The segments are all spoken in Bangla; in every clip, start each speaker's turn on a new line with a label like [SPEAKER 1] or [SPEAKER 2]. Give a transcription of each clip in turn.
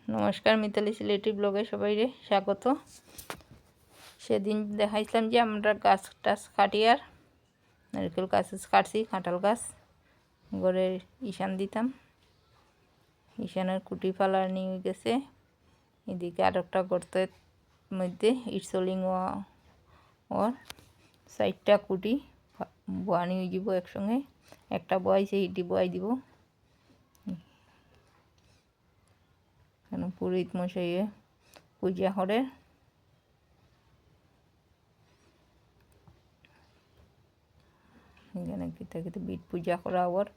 [SPEAKER 1] নমস্কার, মিতালি সিলেটি ব্লগে সবাইরে স্বাগত। সেদিন দেখাইছিলাম যে আমরা গাছ টাছ কাটি, আর নারকেল গাছ কাটছি, কাঁঠাল গাছ ঘরের ঈশান দিতাম। ঈশানের কুটি ফালার নিয়ে গেছে। এদিকে আর একটা গর্তের মধ্যে ইটসলিং ওর 4টা কুটি বোয়ানি হয়ে যাব একসঙ্গে। একটা বয়সে ইটি বয়াই দিব। পুরোহিত মশাইয়ে পূজা করে। এখানে কিতা কিতা বিট পূজা করা ওর,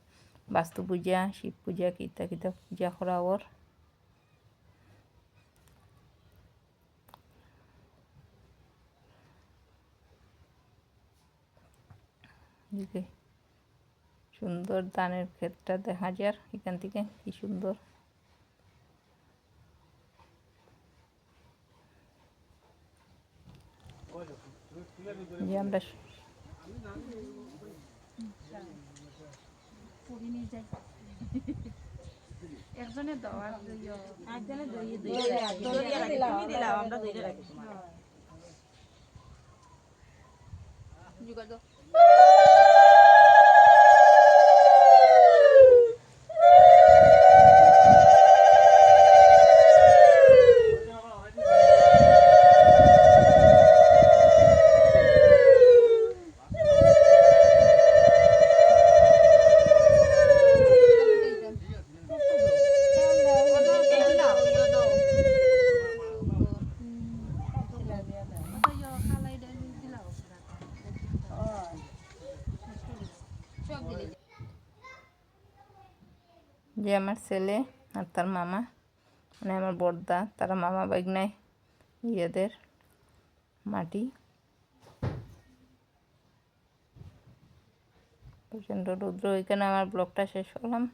[SPEAKER 1] বাস্তু পূজা, শিব পূজা, কিতা কিতা পূজা করা ওর। সুন্দর ধানের ক্ষেতটা দেখা যায় এখান থেকে, কি সুন্দর। যে আমরা
[SPEAKER 2] একজনে দাও একজনে
[SPEAKER 1] যে আমার ছেলে আর তার মামা, মানে আমার বড়দা, তারা মামা বাগনায় ইয়েদের মাটি। প্রচণ্ড রৌদ্র। ওইখানে আমার ব্লগটা শেষ করলাম।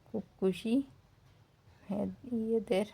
[SPEAKER 1] খুব খুশি ইয়েদের